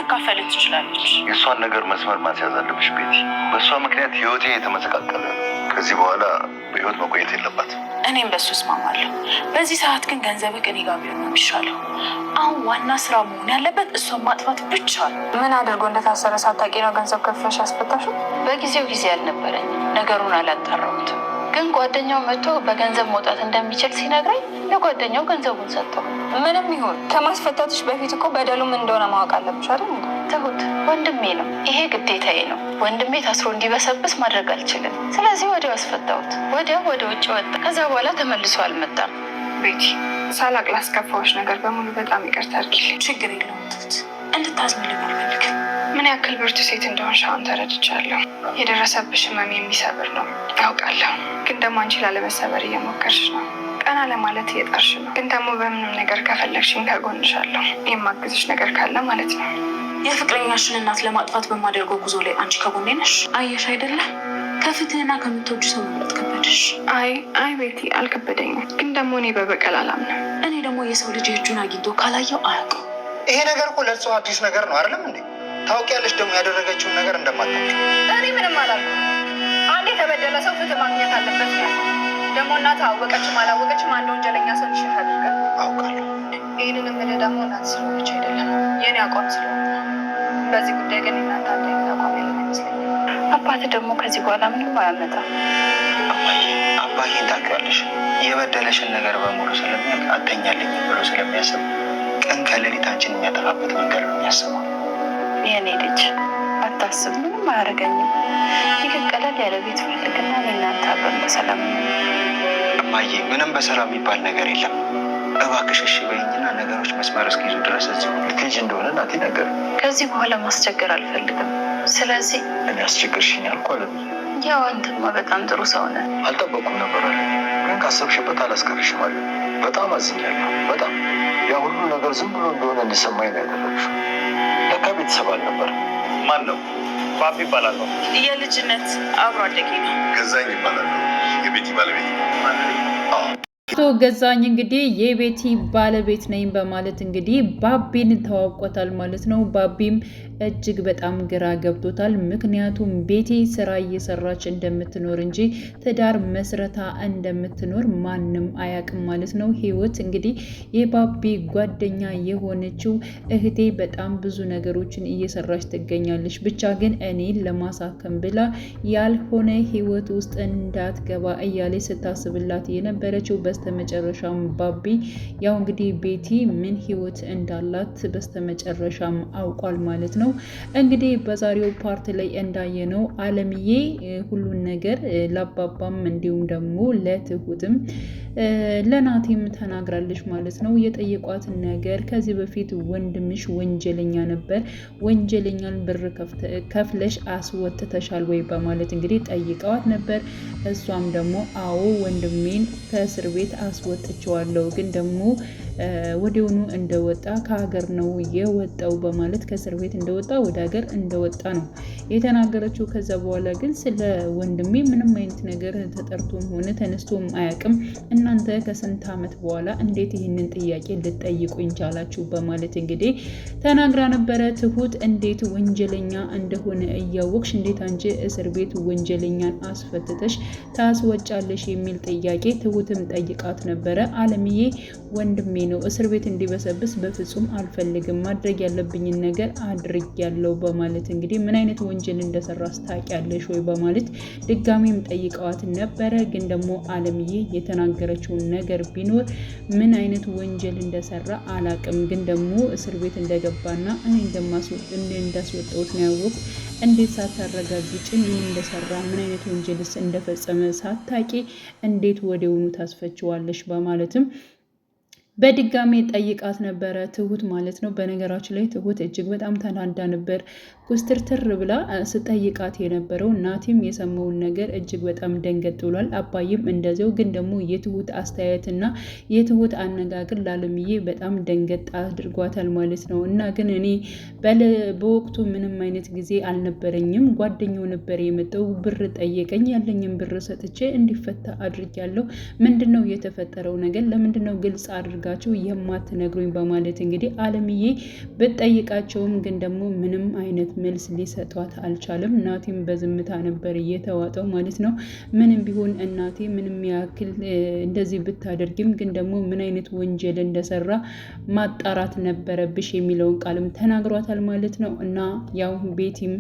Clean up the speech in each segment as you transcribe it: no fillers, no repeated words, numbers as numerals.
ልትካፈል ትችላለች። የእሷን ነገር መስመር ማስያዝ አለብሽ ቤቲ። በእሷ ምክንያት ህይወቴ የተመሰቃቀለ ነው። ከዚህ በኋላ በህይወት መቆየት የለባትም። እኔም በሱ እስማማለሁ። በዚህ ሰዓት ግን ገንዘብ እኔ ጋር ቢሆን ነው የሚሻለው። አሁን ዋና ስራ መሆን ያለበት እሷን ማጥፋት ብቻ ነው። ምን አድርጎ እንደታሰረ ሳታውቂ ነው ገንዘብ ከፍለሽ ያስፈታሽው? በጊዜው ጊዜ አልነበረኝም፣ ነገሩን አላጣራሁትም። ግን ጓደኛው መጥቶ በገንዘብ መውጣት እንደሚችል ሲነግረኝ ለጓደኛው ገንዘቡን ሰጠው። ምንም ይሁን ከማስፈታትሽ በፊት እኮ በደሉ ምን እንደሆነ ማወቅ አለብሽ አይደል? ትሁት ወንድሜ ነው፣ ይሄ ግዴታዬ ነው። ወንድሜ ታስሮ እንዲበሰብስ ማድረግ አልችልም። ስለዚህ ወዲያው አስፈታሁት። ወዲያው ወደ ውጭ ወጣ። ከዛ በኋላ ተመልሶ አልመጣም። ቤቲ ሳላቅ ላስከፋዎች ነገር በሙሉ በጣም ይቅርታ አድርጊልኝ። ችግር የለውም ትሁት፣ እንድታዝንልኝ አልፈልግም። ምን ያክል ብርቱ ሴት እንደሆንሽ አሁን ተረድቻለሁ። የደረሰብሽ ህመም የሚሰብር ነው ያውቃለሁ። ግን ደግሞ አንቺ ላለመሰበር እየሞከርሽ ነው። ቀና ለማለት እየጣርሽ ነው። ግን ደግሞ በምንም ነገር ከፈለግሽኝ ከጎንሻለሁ። የማግዝሽ ነገር ካለ ማለት ነው። የፍቅረኛሽን እናት ለማጥፋት በማደርገው ጉዞ ላይ አንቺ ከጎኔ ነሽ። አየሽ አይደለም ከፍትህና ከምትወጁ ሰው መምረጥ ከበደሽ። አይ ቤቲ አልከበደኝም። ግን ደግሞ እኔ በበቀል አላምንም። እኔ ደግሞ የሰው ልጅ እጁን አግኝቶ ካላየው አያውቅም። ይሄ ነገር እኮ ለእሷ አዲስ ነገር ነው አይደለም እንዴ? ታውቂያለሽ ደግሞ ያደረገችውን ነገር እንደማታውቂ። እኔ ምንም አላልኩም። አንድ የተበደለ ሰው ፍትህ ማግኘት አለበት ነው። ደግሞ እናት አወቀችም አላወቀችም አንድ ወንጀለኛ ሰው ሊሸሽ አድርገን አውቃለሁ። ይህንን የምልህ ደግሞ እናት ስለሆነች አይደለም የኔ አቋም ስለሆነ። በዚህ ጉዳይ ግን እናንተ አንድ አይነት አቋም ያለን አይመስለኝም። አባት ደግሞ ከዚህ በኋላ ምንም አያመጣም። አባዬን ታውቂዋለሽ። የበደለሽን ነገር በሙሉ ስለሚያውቅ አተኛልኝ ብሎ ስለሚያስብ ቀን ከሌሊት አንቺን የሚያጠፋበት መንገድ ነው የሚያስበው። የኔ ልጅ አታስብ፣ ምንም አያደርገኝም። ይህ ቀለል ያለ ቤት ፈልግና እናንተ አብረን በሰላም እማዬ፣ ምንም በሰላም የሚባል ነገር የለም። እባክሽ እሺ በይኝና ነገሮች መስመር እስኪይዙ ድረስ እዚሁ ልትሄጂ እንደሆነ እናቴ ነገር። ከዚህ በኋላ ማስቸገር አልፈልግም። ስለዚህ እኔ አስቸግርሽኝ አልኩ አለ። ያው አንተማ በጣም ጥሩ ሰው ነህ። አልጠበኩም ነበር አለ። ግን ካሰብሽበት አላስቀርሽም አለ። በጣም አዝኛለሁ። በጣም ያ ሁሉ ነገር ዝም ብሎ እንደሆነ እንዲሰማኝ ነው ያደረግሽው። ለካ ቤተሰብ አልነበር። ማን ነው? ባቢ ይባላል። የልጅነት አብሮ አደጌ ነው። ገዛኝ ይባላል። የቤቲ ባለቤት አቶ ገዛኝ እንግዲህ የቤቲ ባለቤት ነኝ በማለት እንግዲህ ባቢን ተዋውቆታል ማለት ነው። ባቢም እጅግ በጣም ግራ ገብቶታል። ምክንያቱም ቤቲ ስራ እየሰራች እንደምትኖር እንጂ ትዳር መስረታ እንደምትኖር ማንም አያውቅም ማለት ነው። ህይወት እንግዲህ የባቢ ጓደኛ የሆነችው እህቴ በጣም ብዙ ነገሮችን እየሰራች ትገኛለች። ብቻ ግን እኔን ለማሳከም ብላ ያልሆነ ህይወት ውስጥ እንዳትገባ እያለች ስታስብላት የነበረችው በስተመጨረሻም ባቢ ያው እንግዲህ ቤቲ ምን ህይወት እንዳላት በስተመጨረሻም አውቋል ማለት ነው። እንግዲህ በዛሬው ፓርት ላይ እንዳየነው አለምዬ ሁሉን ነገር ለአባባም እንዲሁም ደግሞ ለትሁትም ለናቲም ተናግራለች ማለት ነው። የጠየቋትን ነገር ከዚህ በፊት ወንድምሽ ወንጀለኛ ነበር፣ ወንጀለኛን ብር ከፍለሽ አስወጥተሻል ወይ በማለት እንግዲህ ጠይቀዋት ነበር። እሷም ደግሞ አዎ ወንድሜን ከእስር ቤት አስወጥቸዋለሁ፣ ግን ደግሞ ወዲያውኑ እንደወጣ ከሀገር ነው የወጣው በማለት ከእስር ቤት እንደወጣ ወደ ሀገር እንደወጣ ነው የተናገረችው። ከዛ በኋላ ግን ስለ ወንድሜ ምንም አይነት ነገር ተጠርቶም ሆነ ተነስቶም አያውቅም። እናንተ ከስንት ዓመት በኋላ እንዴት ይህንን ጥያቄ ልትጠይቁኝ ቻላችሁ? በማለት እንግዲህ ተናግራ ነበረ። ትሁት እንዴት ወንጀለኛ እንደሆነ እያወቅሽ እንዴት አንቺ እስር ቤት ወንጀለኛን አስፈትተሽ ታስወጫለሽ የሚል ጥያቄ ትሁትም ጠይቃት ነበረ። አለምዬ ወንድሜ ነው እስር ቤት እንዲበሰብስ በፍጹም አልፈልግም፣ ማድረግ ያለብኝን ነገር አድርጊያለሁ በማለት እንግዲህ ምን አይነት ወንጀል እንደሰራ ታውቂያለሽ ወይ በማለት ድጋሚም ጠይቀዋት ነበረ። ግን ደግሞ አለምዬ የተናገረችውን ነገር ቢኖር ምን አይነት ወንጀል እንደሰራ አላቅም፣ ግን ደግሞ እስር ቤት እንደገባና እኔ እንዳስወጣሁት ነው ያወቅኩ። እንዴት ሳታረጋግጪ ምን እንደሰራ ምን አይነት ወንጀልስ እንደፈጸመ ሳታቂ እንዴት ወዲያውኑ ታስፈችዋለሽ በማለትም በድጋሚ ጠይቃት ነበረ ትሁት ማለት ነው። በነገራችን ላይ ትሁት እጅግ በጣም ተናዳ ነበር ኩስትርትር ብላ ስጠይቃት የነበረው። ናቲም የሰማውን ነገር እጅግ በጣም ደንገጥ ብሏል። አባይም እንደዚያው። ግን ደግሞ የትሁት አስተያየትና የትሁት አነጋገር ላለምዬ በጣም ደንገጥ አድርጓታል ማለት ነው። እና ግን እኔ በወቅቱ ምንም አይነት ጊዜ አልነበረኝም፣ ጓደኛው ነበር የመጣው፣ ብር ጠየቀኝ፣ ያለኝም ብር ሰጥቼ እንዲፈታ አድርጊያለሁ። ምንድነው የተፈጠረው ነገር? ለምንድነው ግልጽ አድርጋ አድርጋችሁ የማትነግሩኝ በማለት እንግዲህ አለምዬ ብትጠይቃቸውም ግን ደግሞ ምንም አይነት መልስ ሊሰጧት አልቻለም። ናቲም በዝምታ ነበር እየተዋጠው ማለት ነው። ምንም ቢሆን እናቴ ምንም ያክል እንደዚህ ብታደርግም ግን ደግሞ ምን አይነት ወንጀል እንደሰራ ማጣራት ነበረብሽ የሚለውን ቃልም ተናግሯታል ማለት ነው። እና ያው ቤቲም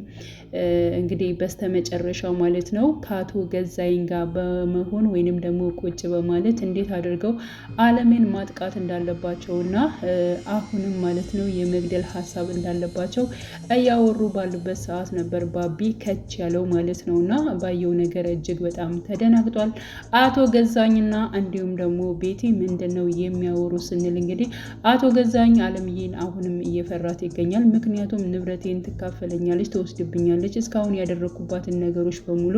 እንግዲህ በስተመጨረሻው ማለት ነው ከአቶ ገዛይን ጋር በመሆን ወይንም ደግሞ ቁጭ በማለት እንዴት አድርገው አለምን ማጥቃት እንዳለባቸው እና አሁንም ማለት ነው የመግደል ሀሳብ እንዳለባቸው እያወሩ ባሉበት ሰዓት ነበር ባቢ ከች ያለው ማለት ነው። እና ባየው ነገር እጅግ በጣም ተደናግጧል አቶ ገዛኝና እንዲሁም ደግሞ ቤቲ ምንድን ነው የሚያወሩ ስንል እንግዲህ አቶ ገዛኝ አለምዬን አሁንም እየፈራት ይገኛል። ምክንያቱም ንብረቴን ትካፈለኛለች፣ ትወስድብኛለች፣ እስካሁን ያደረኩባትን ነገሮች በሙሉ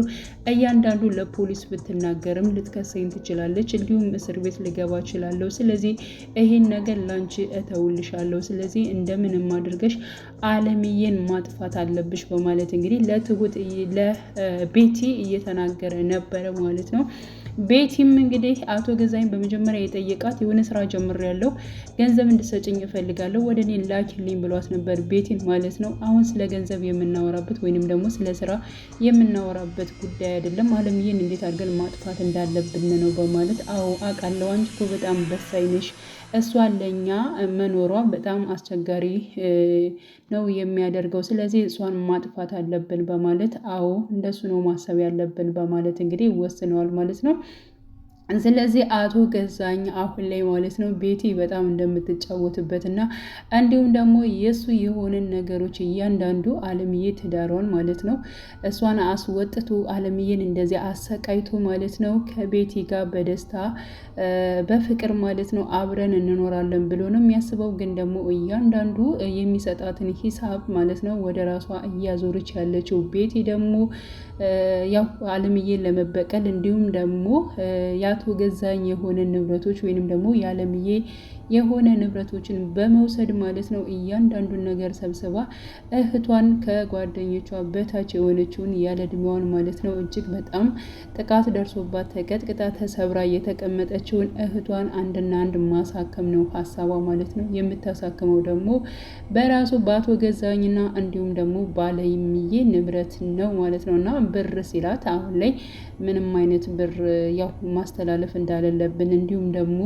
እያንዳንዱ ለፖሊስ ብትናገርም ልትከሰኝ ትችላለች፣ እንዲሁም እስር ቤት ልገባ እችላለሁ። ስለዚህ ይሄን ነገር ላንቺ እተውልሻለሁ። ስለዚህ እንደምንም አድርገሽ አለምዬን ማጥፋት አለብሽ በማለት እንግዲህ ለትሁት ለቤቲ እየተናገረ ነበረ ማለት ነው። ቤቲም እንግዲህ አቶ ገዛኝ በመጀመሪያ የጠየቃት የሆነ ስራ ጀምሬያለሁ፣ ገንዘብ እንድሰጭኝ እፈልጋለሁ፣ ወደ እኔ ላኪልኝ ብሏት ነበር ቤቲን ማለት ነው። አሁን ስለ ገንዘብ የምናወራበት ወይንም ደግሞ ስለ ስራ የምናወራበት ጉዳይ አይደለም፣ አለምዬን እንዴት አድርገን ማጥፋት እንዳለብን ነው በማለት አዎ አውቃለሁ፣ አንቺ እኮ በጣም በሳይ ነሽ፣ እሷ ለኛ መኖሯ በጣም አስቸጋሪ ነው የሚያደርገው፣ ስለዚህ እሷን ማጥፋት አለብን በማለት አዎ እንደሱ ነው ማሰብ ያለብን በማለት እንግዲህ ወስነዋል ማለት ነው። ስለዚህ አቶ ገዛኝ አሁን ላይ ማለት ነው ቤቲ በጣም እንደምትጫወትበት እና እንዲሁም ደግሞ የእሱ የሆነን ነገሮች እያንዳንዱ አለምዬ ትዳሯን ማለት ነው እሷን አስወጥቶ አለምዬን እንደዚያ አሰቃይቶ ማለት ነው ከቤቲ ጋር በደስታ በፍቅር ማለት ነው አብረን እንኖራለን ብሎ ነው የሚያስበው። ግን ደግሞ እያንዳንዱ የሚሰጣትን ሂሳብ ማለት ነው ወደ ራሷ እያዞረች ያለችው ቤቲ ደግሞ ያው አለምዬን ለመበቀል እንዲሁም ደግሞ የአቶ ገዛኝ የሆነ ንብረቶች ወይንም ደግሞ የአለምዬ የሆነ ንብረቶችን በመውሰድ ማለት ነው እያንዳንዱን ነገር ሰብስባ እህቷን ከጓደኞቿ በታች የሆነችውን ያለ እድሜዋን ማለት ነው እጅግ በጣም ጥቃት ደርሶባት ተቀጥቅጣ ተሰብራ የተቀመጠችውን እህቷን አንድና አንድ ማሳከም ነው ሀሳቧ ማለት ነው። የምታሳክመው ደግሞ በራሱ በአቶ ገዛኝና እንዲሁም ደግሞ ባለምዬ ንብረት ነው ማለት ነው። እና ብር ሲላት አሁን ላይ ምንም አይነት ብር ያው ማስተላለፍ እንዳለለብን እንዲሁም ደግሞ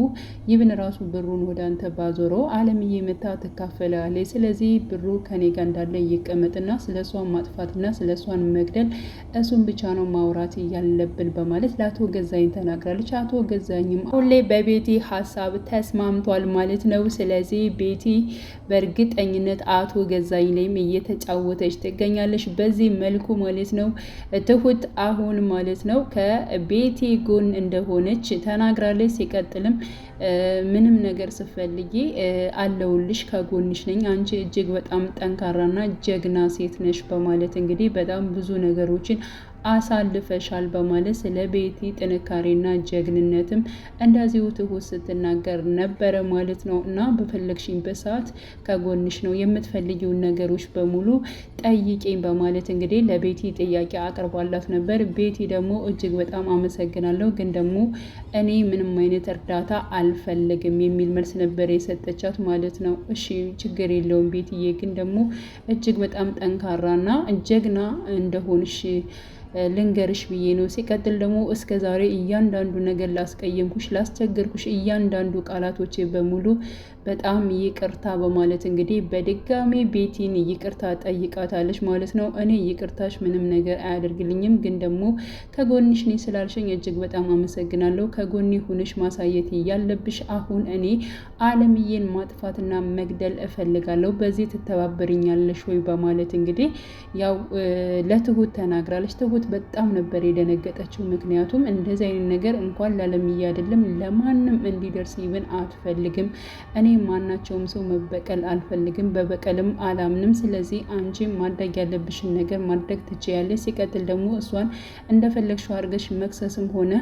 ይብን ራሱ ብሩን ወደ አንተ ባዞሮ አለምዬ መታ ትካፈላለች። ስለዚህ ብሩ ከኔ ጋር እንዳለ ይቀመጥና ስለሷ ማጥፋትና ስለሷን መግደል እሱን ብቻ ነው ማውራት ያለብን በማለት ለአቶ ገዛኝ ተናግራለች። አቶ ገዛኝም አሁን ላይ በቤቲ ሀሳብ ተስማምቷል ማለት ነው። ስለዚህ ቤቲ በእርግጠኝነት አቶ ገዛኝ ላይም እየተጫወተች ትገኛለች በዚህ መልኩ ማለት ነው። ትሁት አሁን ማለት ነው ከቤቲ ጎን እንደሆነች ተናግራለች። ሲቀጥልም ምንም ነገር ስፈልጊ አለውልሽ፣ ከጎንሽ ነኝ፣ አንቺ እጅግ በጣም ጠንካራና ጀግና ሴት ነሽ በማለት እንግዲህ በጣም ብዙ ነገሮችን አሳልፈሻል በማለት ስለ ቤቲ ጥንካሬና ጀግንነትም እንደዚሁ ትሁት ስትናገር ነበረ ማለት ነው። እና በፈለግሽበት ሰዓት ከጎንሽ ነው፣ የምትፈልጊውን ነገሮች በሙሉ ጠይቄኝ በማለት እንግዲህ ለቤቲ ጥያቄ አቅርባላት ነበር። ቤቲ ደግሞ እጅግ በጣም አመሰግናለሁ፣ ግን ደግሞ እኔ ምንም አይነት እርዳታ አልፈልግም የሚል መልስ ነበር የሰጠቻት ማለት ነው። እሺ ችግር የለውም ቤትዬ፣ ግን ደግሞ እጅግ በጣም ጠንካራና ጀግና እንደሆንሽ ልንገርሽ ብዬ ነው። ሲቀጥል ደግሞ እስከ ዛሬ እያንዳንዱ ነገር ላስቀየምኩሽ፣ ላስቸገርኩሽ እያንዳንዱ ቃላቶቼ በሙሉ በጣም ይቅርታ በማለት እንግዲህ በድጋሚ ቤቲን ይቅርታ ጠይቃታለች ማለት ነው። እኔ ይቅርታሽ ምንም ነገር አያደርግልኝም፣ ግን ደግሞ ከጎንሽ ነኝ ስላልሽኝ እጅግ በጣም አመሰግናለሁ። ከጎኔ ሆነሽ ማሳየት ያለብሽ አሁን እኔ አለምዬን ማጥፋትና መግደል እፈልጋለሁ፣ በዚህ ትተባበርኛለሽ ወይ በማለት እንግዲህ ያው ለትሁት ተናግራለች። ትሁት በጣም ነበር የደነገጠችው። ምክንያቱም እንደዚህ አይነት ነገር እንኳን ላለምዬ አይደለም ለማንም እንዲደርስ ይብን አትፈልግም። እኔ ማናቸውም ሰው መበቀል አልፈልግም፣ በበቀልም አላምንም። ስለዚህ አንቺ ማድረግ ያለብሽን ነገር ማድረግ ትችያለሽ። ሲቀጥል ደግሞ እሷን እንደፈለግሽው አድርገሽ መክሰስም ሆነ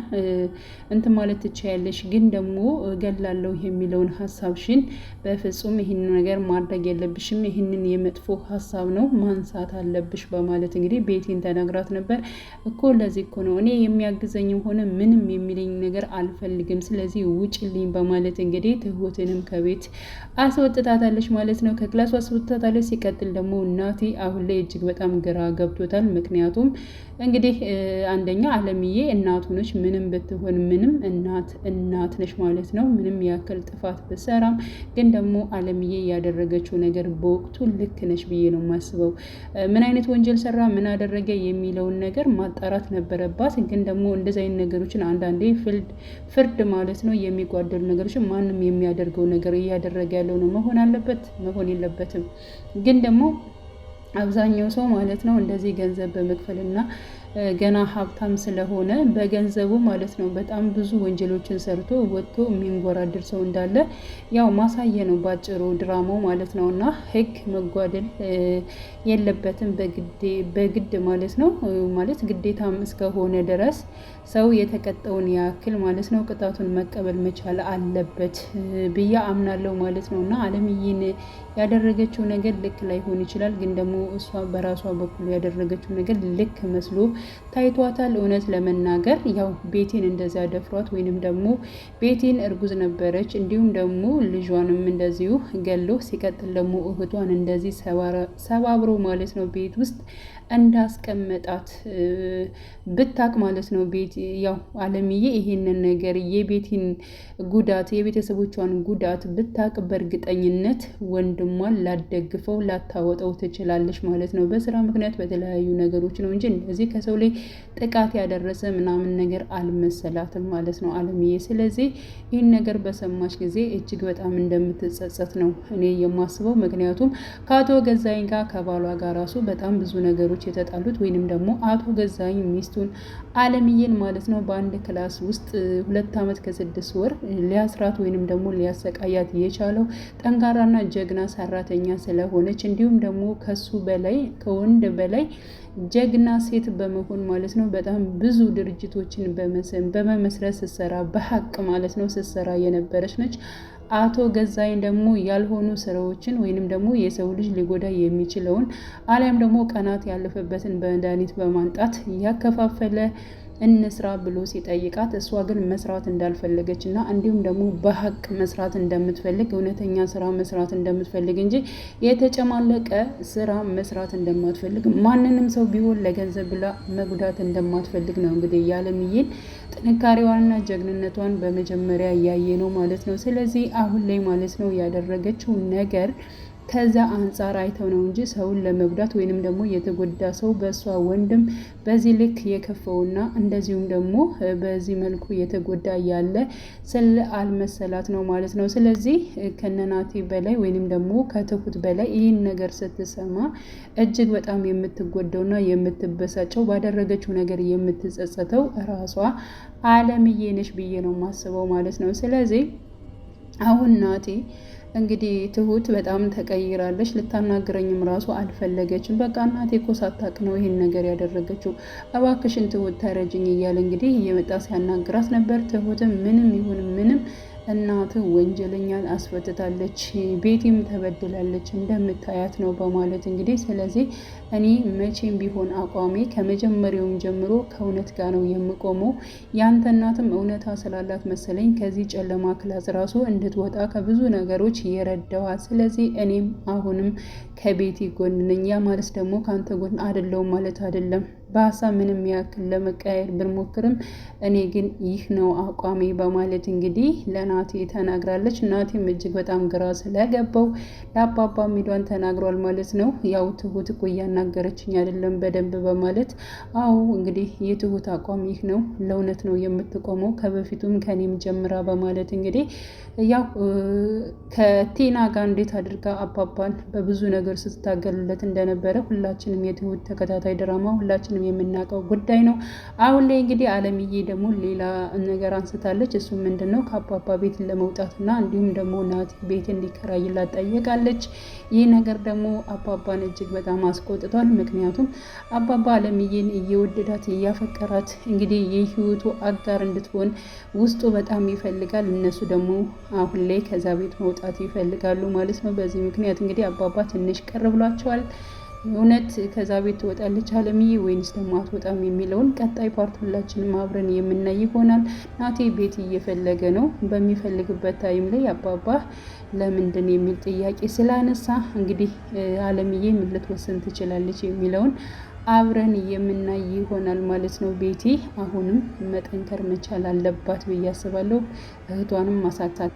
እንት ማለት ትችያለሽ። ግን ደግሞ እገላለሁ የሚለውን ሀሳብሽን በፍጹም ይህን ነገር ማድረግ የለብሽም። ይህንን የመጥፎ ሀሳብ ነው ማንሳት አለብሽ በማለት እንግዲህ ቤቲን ተናግራት ነበር። እኮ ለዚህ እኮ ነው እኔ የሚያግዘኝም ሆነ ምንም የሚለኝ ነገር አልፈልግም፣ ስለዚህ ውጭልኝ በማለት እንግዲህ ትሁትንም ከቤት አስወጥታታለች ማለት ነው። ከክላሱ አስወጥታታለች። ሲቀጥል ደግሞ ናቲ አሁን ላይ እጅግ በጣም ግራ ገብቶታል። ምክንያቱም እንግዲህ አንደኛ አለምዬ እናቱ ነች፣ ምንም ብትሆን ምንም እናት ነች ማለት ነው። ምንም ያክል ጥፋት ብሰራም ግን ደግሞ አለምዬ ያደረገችው ነገር በወቅቱ ልክ ነች ብዬ ነው የማስበው። ምን አይነት ወንጀል ሰራ፣ ምን አደረገ የሚለውን ነገር ማጣራት ነበረባት። ግን ደግሞ እንደዚህ አይነት ነገሮችን አንዳንዴ ፍርድ ማለት ነው የሚጓደሉ ነገሮችን ማንም የሚያደርገው ነገር እያደረገ ያለው ነው መሆን አለበት መሆን የለበትም። ግን ደግሞ አብዛኛው ሰው ማለት ነው እንደዚህ ገንዘብ በመክፈልና ገና ሀብታም ስለሆነ በገንዘቡ ማለት ነው በጣም ብዙ ወንጀሎችን ሰርቶ ወጥቶ የሚንጎራድር ሰው እንዳለ ያው ማሳየ ነው ባጭሩ ድራማው ማለት ነው። እና ሕግ መጓደል የለበትም በግድ ማለት ነው። ማለት ግዴታም እስከሆነ ድረስ ሰው የተቀጠውን ያክል ማለት ነው ቅጣቱን መቀበል መቻል አለበት ብዬ አምናለሁ ማለት ነው። እና አለምዬን ያደረገችው ነገር ልክ ላይሆን ይችላል፣ ግን ደግሞ እሷ በራሷ በኩል ያደረገችው ነገር ልክ መስሎ ታይቷታል። እውነት ለመናገር ያው ቤቴን እንደዚያ ደፍሯት ወይንም ደግሞ ቤቴን እርጉዝ ነበረች፣ እንዲሁም ደግሞ ልጇንም እንደዚሁ ገሎ ሲቀጥል ደግሞ እህቷን እንደዚህ ሰባብሮ ማለት ነው ቤት ውስጥ እንዳስቀመጣት ብታቅ ማለት ነው። ቤት ያው አለምዬ ይሄንን ነገር የቤቲን ጉዳት የቤተሰቦቿን ጉዳት ብታቅ በእርግጠኝነት ወንድሟን ላደግፈው ላታወጣው ትችላለች ማለት ነው። በስራ ምክንያት በተለያዩ ነገሮች ነው እንጂ እንደዚህ ከሰው ላይ ጥቃት ያደረሰ ምናምን ነገር አልመሰላትም ማለት ነው አለምዬ። ስለዚህ ይህን ነገር በሰማች ጊዜ እጅግ በጣም እንደምትጸጸት ነው እኔ የማስበው። ምክንያቱም ከአቶ ገዛኝ ጋር ከባሏ ጋር ራሱ በጣም ብዙ ነገሮች የተጣሉት ወይንም ደግሞ አቶ ገዛኝ ሚስቱን አለምዬን ማለት ነው በአንድ ክላስ ውስጥ 2 ዓመት ከ6 ወር ሊያስራት ወይንም ደግሞ ሊያሰቃያት የቻለው ጠንካራና ጀግና ሰራተኛ ስለሆነች እንዲሁም ደግሞ ከሱ በላይ ከወንድ በላይ ጀግና ሴት በመሆን ማለት ነው በጣም ብዙ ድርጅቶችን በመመስረት ስትሰራ በሀቅ ማለት ነው ስትሰራ የነበረች ነች። አቶ ገዛኝ ደግሞ ያልሆኑ ስራዎችን ወይንም ደግሞ የሰው ልጅ ሊጎዳ የሚችለውን አሊያም ደግሞ ቀናት ያለፈበትን በመድኃኒት በማንጣት ያከፋፈለ እንስራ ብሎ ሲጠይቃት እሷ ግን መስራት እንዳልፈለገች እና እንዲሁም ደግሞ በሀቅ መስራት እንደምትፈልግ እውነተኛ ስራ መስራት እንደምትፈልግ እንጂ የተጨማለቀ ስራ መስራት እንደማትፈልግ ማንንም ሰው ቢሆን ለገንዘብ ብላ መጉዳት እንደማትፈልግ ነው እንግዲህ የአለምዬን ጥንካሬዋንና ጀግንነቷን በመጀመሪያ እያየ ነው ማለት ነው። ስለዚህ አሁን ላይ ማለት ነው ያደረገችው ነገር ከዛ አንጻር አይተው ነው እንጂ ሰውን ለመጉዳት ወይንም ደግሞ የተጎዳ ሰው በእሷ ወንድም በዚህ ልክ የከፈውና እንደዚሁም ደግሞ በዚህ መልኩ የተጎዳ ያለ ስለ አልመሰላት ነው ማለት ነው። ስለዚህ ከነናቲ በላይ ወይንም ደግሞ ከትሁት በላይ ይህን ነገር ስትሰማ እጅግ በጣም የምትጎዳውና የምትበሳጨው ባደረገችው ነገር የምትጸጸተው ራሷ አለምዬ ነች ብዬ ነው የማስበው ማለት ነው። ስለዚህ አሁን ናቲ እንግዲህ ትሁት በጣም ተቀይራለች። ልታናግረኝም ራሱ አልፈለገችም። በቃ እናቴ እኮ ሳታውቅ ነው ይሄን ነገር ያደረገችው፣ እባክሽን ትሁት ተረጅኝ እያለ እንግዲህ እየመጣ ሲያናግራት ነበር። ትሁትም ምንም ይሁን ምንም እናት ወንጀለኛን አስፈትታለች፣ ቤቲም ተበድላለች እንደምታያት ነው በማለት እንግዲህ ስለዚህ እኔ መቼም ቢሆን አቋሜ ከመጀመሪያውም ጀምሮ ከእውነት ጋር ነው የምቆመው። ያንተ እናትም እውነታ ስላላት መሰለኝ ከዚህ ጨለማ ክላስ ራሱ እንድትወጣ ከብዙ ነገሮች የረዳዋት። ስለዚህ እኔም አሁንም ከቤቲ ጎን ነኝ። ያ ማለት ደግሞ ከአንተ ጎን አይደለሁም ማለት አይደለም። በሀሳብ ምንም ያክል ለመቀያየር ብንሞክርም እኔ ግን ይህ ነው አቋሜ በማለት እንግዲህ ለናቲ ተናግራለች። ናቲም እጅግ በጣም ግራ ስለገባው ለአባባ ሚዷን ተናግሯል ማለት ነው። ያው ትሁት እኮ እያናገረችኝ አይደለም በደንብ በማለት አዎ እንግዲህ የትሁት አቋም ይህ ነው፣ ለእውነት ነው የምትቆመው ከበፊቱም ከኔም ጀምራ በማለት እንግዲህ ያው ከቴና ጋር እንዴት አድርጋ አባባን በብዙ ነገር ስትታገልለት እንደነበረ ሁላችንም የትሁት ተከታታይ ድራማ ሁላችንም የምናውቀው ጉዳይ ነው። አሁን ላይ እንግዲህ አለምዬ ደግሞ ሌላ ነገር አንስታለች። እሱ ምንድን ነው ከአባባ ቤት ለመውጣትና እንዲሁም ደግሞ ናቲ ቤት እንዲከራይላት ጠየቃለች። ይህ ነገር ደግሞ አባባን እጅግ በጣም አስቆጥቷል። ምክንያቱም አባባ አለምዬን እየወደዳት እያፈቀራት እንግዲህ የህይወቱ አጋር እንድትሆን ውስጡ በጣም ይፈልጋል። እነሱ ደግሞ አሁን ላይ ከዛ ቤት መውጣት ይፈልጋሉ ማለት ነው። በዚህ ምክንያት እንግዲህ አባባ ትንሽ ቅር ብሏቸዋል። እውነት ከዛ ቤት ትወጣለች አለምዬ ወይንስ ደግሞ አትወጣም የሚለውን ቀጣይ ፓርት ሁላችንም አብረን የምናይ ይሆናል። ናቲ ቤት እየፈለገ ነው። በሚፈልግበት ታይም ላይ አባባ ለምንድን የሚል ጥያቄ ስላነሳ እንግዲህ አለምዬ ምን ልትወስን ትችላለች የሚለውን አብረን የምናይ ይሆናል ማለት ነው። ቤቲ አሁንም መጠንከር መቻል አለባት ብዬ አስባለሁ። እህቷንም ማሳታት